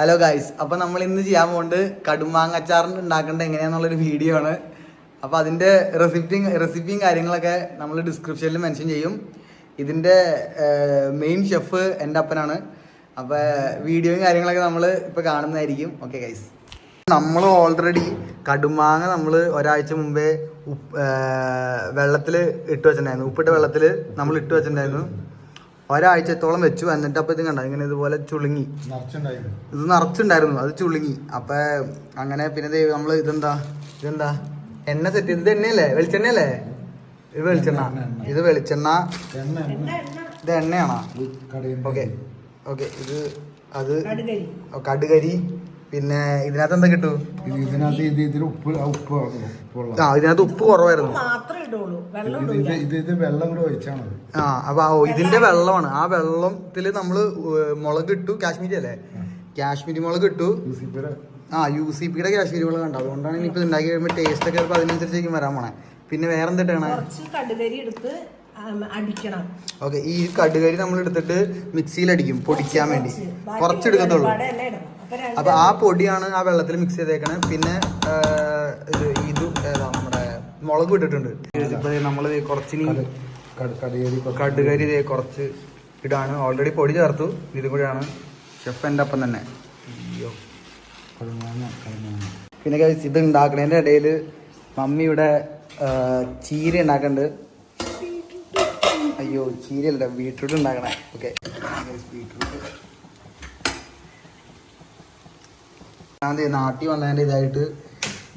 Hello guys, അപ്പോൾ നമ്മൾ ഇന്ന് ചെയ്യാൻ പോകുന്നത് കടുമാങ്ങ അച്ചാർ ഉണ്ടാക്കേണ്ടത് എങ്ങനെയാണെന്നുള്ളൊരു വീഡിയോ ആണ്. അപ്പോൾ അതിൻ്റെ റെസിപ്പിയും കാര്യങ്ങളൊക്കെ നമ്മൾ ഡിസ്ക്രിപ്ഷനിൽ മെൻഷൻ ചെയ്യും. ഇതിൻ്റെ മെയിൻ ഷെഫ് എൻ്റെ അപ്പനാണ്. അപ്പോൾ വീഡിയോയും കാര്യങ്ങളൊക്കെ നമ്മൾ ഇപ്പോൾ കാണുന്നതായിരിക്കും. ഓക്കെ ഗൈസ്, നമ്മൾ ഓൾറെഡി കടുമാങ്ങ നമ്മൾ ഒരാഴ്ച മുമ്പേ വെള്ളത്തിൽ ഇട്ട് വെച്ചിട്ടുണ്ടായിരുന്നു. ഉപ്പിട്ട വെള്ളത്തിൽ നമ്മൾ ഇട്ട് വെച്ചിട്ടുണ്ടായിരുന്നു. ഒരാഴ്ചത്തോളം വെച്ചു. എന്നിട്ട് അപ്പോൾ ഇത് കണ്ട ഇങ്ങനെ ഇതുപോലെ ചുളുങ്ങി, ഇത് നിറച്ചുണ്ടായിരുന്നു, അത് ചുളുങ്ങി. അപ്പം അങ്ങനെ പിന്നെ നമ്മൾ ഇതെന്താ എണ്ണ സെറ്റ് ചെയ്ത്, ഇത് എണ്ണയല്ലേ, വെളിച്ചെണ്ണയല്ലേ? ഇത് വെളിച്ചെണ്ണ, ഇത് വെളിച്ചെണ്ണ, ഇത് എണ്ണയാണോ? Okay okay. ഇത് അത് കടുകരി. പിന്നെ ഇതിനകത്ത് എന്താ കിട്ടൂ? ഇതിനകത്ത് ഉപ്പ് കുറവായിരുന്നു. അപ്പൊ ഇതിന്റെ വെള്ളമാണ്. ആ വെള്ളത്തില് നമ്മള് മുളക് ഇട്ടു. കാശ്മീരി അല്ലേ? കാശ്മീരി മുളക് ഇട്ടു. UCPയുടെ കാശ്മീരി മുളക് കണ്ടോ? അതുകൊണ്ടാണ് ഇനിയിപ്പോ ഉണ്ടാക്കി കഴിയുമ്പോൾ ടേസ്റ്റ് ഒക്കെ ചിലപ്പോൾ അതിനനുസരിച്ചേക്കും വരാൻ പോണേ. പിന്നെ വേറെ എന്തിട്ടാണ്? ഓക്കെ, ഈ കടുകരി നമ്മൾ എടുത്തിട്ട് മിക്സിയിൽ അടിക്കും, പൊടിക്കാൻ വേണ്ടി. കുറച്ചെടുക്കത്തുള്ളൂ. അപ്പൊ ആ പൊടിയാണ് ആ വെള്ളത്തിൽ മിക്സ് ചെയ്തേക്കണേ. പിന്നെ ഇത് നമ്മുടെ മുളക് ഇട്ടിട്ടുണ്ട്. ഇപ്പൊ നമ്മള് കുറച്ചിനി കടുകരി കുറച്ച് ഇടാണ്. ഓൾറെഡി പൊടി ചേർത്തു. ഇതും കൂടിയാണ്. ഷെഫ് എൻ്റെ അപ്പം തന്നെ. പിന്നെ ഇത് ഉണ്ടാക്കണതിന്റെ ഇടയിൽ മമ്മി ഇവിടെ ചീര ഉണ്ടാക്കുന്നുണ്ട്. അയ്യോ, ചീരയല്ല, ബീട്രൂട്ട് ഉണ്ടാക്കണേ. ഓക്കെ, ബീട്രൂട്ട് അതെ നാട്ടിൽ വന്നതിൻ്റെ ഇതായിട്ട്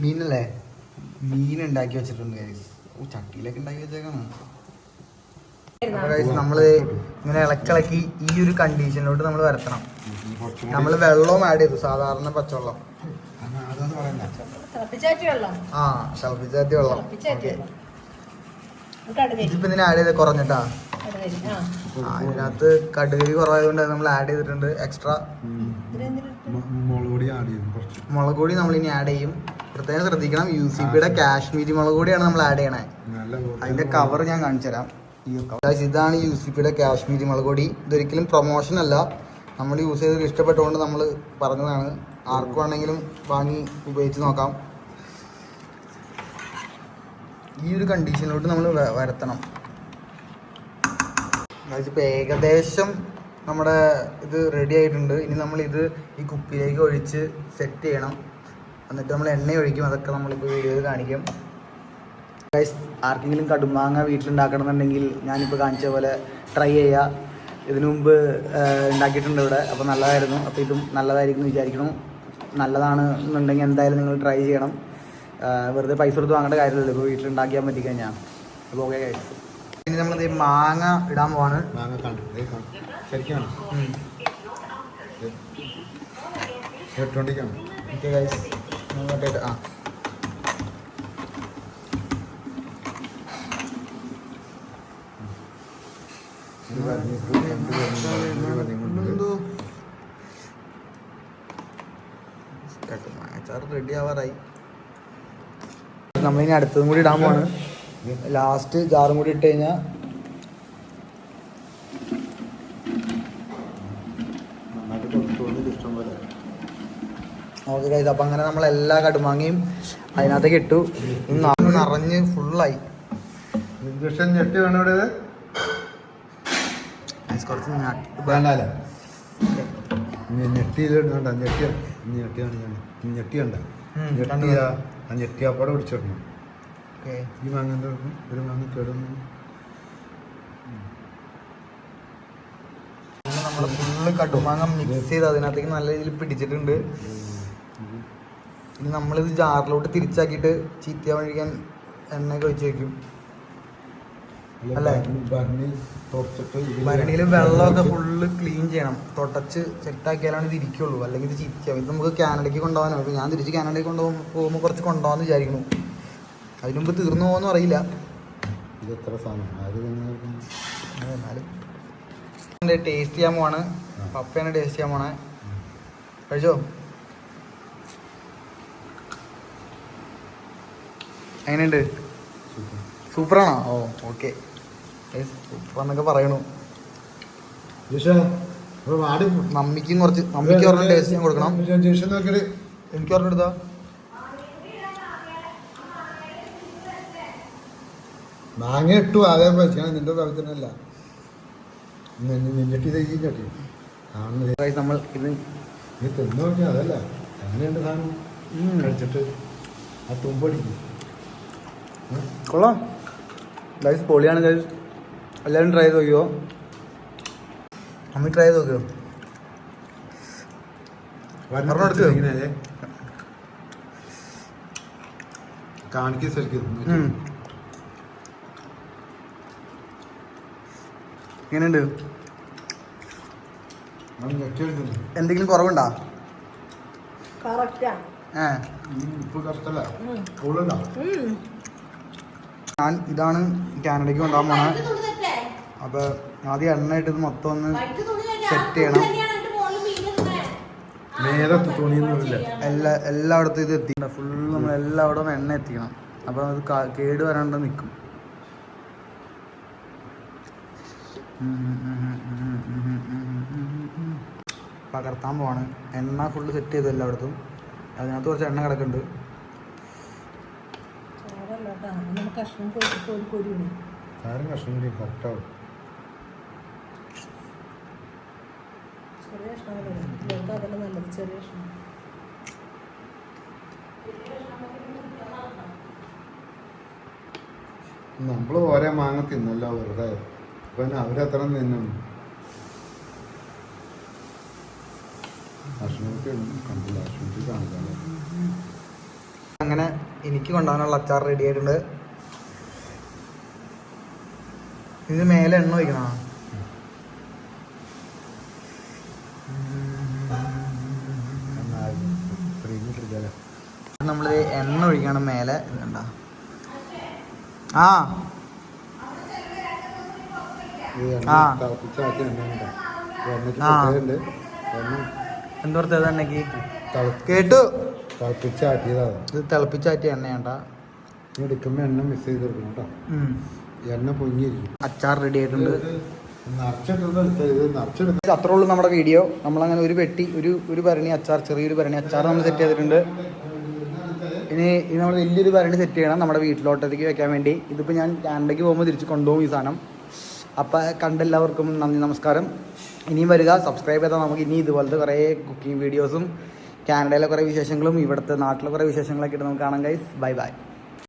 മീനല്ലേ, മീൻ ഉണ്ടാക്കി വെച്ചിട്ടുണ്ട് ഗൈസ്. ചട്ടിയിലൊക്കെ ഉണ്ടാക്കി വെച്ചേക്കാണ്. അപ്പോൾ ഗൈസ് നമ്മള് ഇങ്ങനെ ഇളക്കിളക്കി ഈ ഒരു കണ്ടീഷനിലോട്ട് നമ്മൾ വരത്തണം. നമ്മൾ വെള്ളവും ആഡ് ചെയ്തു, സാധാരണ പച്ചവെള്ളം. തിളപ്പിച്ചാറ്റി വെള്ളം. ഓക്കെ, ഇതിപ്പോ ഇതിന് ആഡ് ചെയ്ത് കുറഞ്ഞിട്ടാ. ഇതിനകത്ത് കടുകരി കുറവായതുകൊണ്ട് നമ്മൾ ആഡ് ചെയ്തിട്ടുണ്ട് എക്സ്ട്രാ. മുളക് പൊടി നമ്മൾ ഇനി ആഡ് ചെയ്യും. പ്രത്യേകം ശ്രദ്ധിക്കണം, UCPയുടെ കാശ്മീരി മുളക് പൊടിയാണ് നമ്മൾ ആഡ് ചെയ്യണേ. അതിന്റെ കവർ ഞാൻ കാണിച്ചു തരാം. ഇതാണ് UCPയുടെ കാശ്മീരി മുളക് പൊടി. ഇതൊരിക്കലും പ്രൊമോഷൻ അല്ല, നമ്മൾ യൂസ് ചെയ്തതിൽ ഇഷ്ടപ്പെട്ടുകൊണ്ട് നമ്മൾ പറഞ്ഞതാണ്. ആർക്കും വേണമെങ്കിലും വാങ്ങി ഉപയോഗിച്ച് നോക്കാം. ഈ ഒരു കണ്ടീഷനിലോട്ട് നമ്മൾ വരത്തണം. ഇപ്പം ഏകദേശം നമ്മുടെ ഇത് റെഡി ആയിട്ടുണ്ട്. ഇനി നമ്മളിത് ഈ കുപ്പിയിലേക്ക് ഒഴിച്ച് സെറ്റ് ചെയ്യണം. എന്നിട്ട് നമ്മൾ എണ്ണ ഒഴിക്കും. അതൊക്കെ നമ്മളിപ്പോൾ വീഡിയോയിൽ കാണിക്കും. ആർക്കെങ്കിലും കടുമാങ്ങ വീട്ടിലുണ്ടാക്കണമെന്നുണ്ടെങ്കിൽ ഞാനിപ്പോൾ കാണിച്ച പോലെ ട്രൈ ചെയ്യുക. ഇതിനു മുമ്പ് ഉണ്ടാക്കിയിട്ടുണ്ട് ഇവിടെ. അപ്പോൾ നല്ലതായിരുന്നു. അപ്പോൾ ഇതും നല്ലതായിരിക്കും എന്ന് വിചാരിക്കണം. നല്ലതാണ് എന്നുണ്ടെങ്കിൽ എന്തായാലും നിങ്ങൾ ട്രൈ ചെയ്യണം. വെറുതെ പൈസ കൊടുത്ത് വാങ്ങേണ്ട കാര്യമില്ലല്ലോ, ഇപ്പോൾ വീട്ടിലുണ്ടാക്കിയാൽ പറ്റിക്കഴിഞ്ഞാൽ. അപ്പോൾ ഓക്കെ ഗൈസ്, ഇനി നമ്മളിത് മാങ്ങ ഇടാൻ പോവാണ്. ഓക്കെ ഗൈസ്, അച്ചാർ റെഡി ആവാറായി. നമ്മളിനി അടുത്തതും കൂടി ഇടാൻ പോവാണ്. ലാസ്റ്റ് ജാറും കൂടി ഇട്ട് കഴിഞ്ഞാൽ ഓക്കെ ഗൈസ്. അപ്പം അങ്ങനെ നമ്മൾ എല്ലാ കടുമാങ്ങയും അതിനകത്തേക്ക് ഇട്ടു. നിറഞ്ഞ് ഫുള്ളായി. ഞെട്ടി വേണം ഇവിടെ. കുറച്ച് ഞെട്ടിയാപ്പാടെ പിടിച്ചിടണം. ഈ മാങ്ങ ഒരു മാങ്ങ കേടുന്നു. നമ്മൾ ഫുള്ള് കടുമാങ്ങ മിക്സ് ചെയ്ത് അതിനകത്തേക്ക് നല്ല രീതിയിൽ പിടിച്ചിട്ടുണ്ട്. ഇനി നമ്മളിത് ജാറിലോട്ട് തിരിച്ചാക്കിയിട്ട് ചീത്ത ഒഴിക്കാൻ എണ്ണയൊക്കെ ഒഴിച്ച് വയ്ക്കും അല്ലേ? ഭരണിയിൽ വെള്ളമൊക്കെ ഫുള്ള് ക്ലീൻ ചെയ്യണം. തുടച്ച് സെറ്റാക്കിയാലാണ് ഇത് ഇരിക്കുള്ളൂ, അല്ലെങ്കിൽ ഇത് ചീത്തയാവും. ഇത് നമുക്ക് കാനഡയ്ക്ക് കൊണ്ടുപോകാനോ, അപ്പോൾ ഞാൻ തിരിച്ച് കാനഡയ്ക്ക് പോകുമ്പോൾ കുറച്ച് കൊണ്ടുപോകാമെന്ന് വിചാരിക്കുന്നു. അതിന് മുമ്പ് തീർന്നു പോകുമെന്നും അറിയില്ല. എന്നാലും ടേസ്റ്റ് ചെയ്യാൻ പോവാണ്. പപ്പയാണ് ടേസ്റ്റ് ചെയ്യാൻ പോണേ. കഴിച്ചോ? എങ്ങനെയുണ്ട്? സൂപ്പറാണോ? ഓ ഓക്കെ, സൂപ്പർ എന്നൊക്കെ പറയണു. അപ്പോൾ വാടി മമ്മിക്ക് ഒരെണ്ണം ടേസ്റ്റ് ഞാൻ കൊടുക്കണം. ജംഗ്ഷൻ നോക്കിയിട്ട് എനിക്ക് ഒരെണ്ണം എടുത്താ. മാങ്ങ ഇട്ടു ആദ്യം വെച്ചാൽ നിന്റെ തലത്തിനല്ല ഞെട്ടി തയ്ക്കും ചട്ടി കാണുന്നത്. നമ്മൾ ഇത് നീ തിന്നു നോക്കിയാൽ അതല്ല അങ്ങനെയുണ്ട് സാധനം കഴിച്ചിട്ട് ആ തുമ്പടിക്കും. കൊള്ളാം ഗൈസ്, പൊളിയാണ് ഗൈസ്. എല്ലാവരും ട്രൈ ചെയ്ത് നോക്കിയോ? മമ്മി ട്രൈ ചെയ്ത് നോക്കിയോ? ഇങ്ങനെ കാണിക്ക് ശരിക്കും എങ്ങനെയുണ്ട്? എന്തെങ്കിലും കുറവുണ്ടോ? ഞാൻ ഇതാണ് കാനഡയ്ക്ക് കൊണ്ടുപോകാൻ പോണേ. അപ്പൊ ആദ്യം എണ്ണയിട്ട് ഇത് മൊത്തം ഒന്ന് സെറ്റ് ചെയ്യണം. എല്ലായിടത്തും ഇത് എത്തിക്കണം. ഫുള്ള് നമ്മൾ എല്ലായിടവും എണ്ണ എത്തിക്കണം. അപ്പൊ അത് കേട് വരാണ്ട് നിൽക്കും. പകർത്താൻ പോവാണ്. എണ്ണ ഫുള്ള് സെറ്റ് ചെയ്തു എല്ലായിടത്തും. അതിനകത്ത് കുറച്ച് എണ്ണ കിടക്കുന്നുണ്ട്. നമ്മള് ഓരോ മാങ്ങ തിന്നല്ലോ വെറുതെ. അപ്പൊ അവരത്ര തിന്നും. അങ്ങനെ എനിക്ക് കൊണ്ടുപോകാനുള്ള അച്ചാർ റെഡി ആയിട്ടുണ്ട്. ഇത് മേലെ എണ്ണ ഒഴിക്കണോ? നമ്മളിത് എണ്ണ ഒഴിക്കണം മേലെ. ഇതുണ്ട. ആ എന്തോർത്ത് എണ്ണക്ക് കേട്ടു. ഇത് തിളപ്പിച്ചാറ്റിയ എണ്ണയാണ്ട. എടുക്കുമ്പോ എണ്ണ മിക്സ് ചെയ്ത് കൊടുക്കണം കേട്ടോ. എണ്ണ പൊങ്ങിയിരിക്കും. അച്ചാർ റെഡി ആയിട്ടുണ്ട്. അത്രേ ഉള്ളൂ നമ്മുടെ വീഡിയോ. നമ്മളങ്ങനെ ഒരു ഭരണി അച്ചാർ, ചെറിയൊരു ഭരണി അച്ചാർ നമ്മൾ സെറ്റ് ചെയ്തിട്ടുണ്ട്. ഇനി നമ്മൾ വലിയൊരു ഭരണി സെറ്റ് ചെയ്യണം നമ്മുടെ വീട്ടിലോട്ടേക്ക് വെക്കാൻ വേണ്ടി. ഇതിപ്പോൾ ഞാൻ കാനഡയ്ക്ക് പോകുമ്പോൾ തിരിച്ച് കൊണ്ടുപോകും ഈ സാധനം. അപ്പോൾ കണ്ടെല്ലാവർക്കും നന്ദി, നമസ്കാരം. ഇനിയും വരിക, സബ്സ്ക്രൈബ് ചെയ്താൽ നമുക്ക് ഇനി ഇതുപോലത്തെ കുറേ കുക്കിംഗ് വീഡിയോസും കാനഡയിലെ കുറേ വിശേഷങ്ങളും ഇവിടുത്തെ നാട്ടിലെ കുറേ വിശേഷങ്ങളൊക്കെ ഇട്ട് നമുക്ക് കാണാം ഗൈസ്. Bye bye.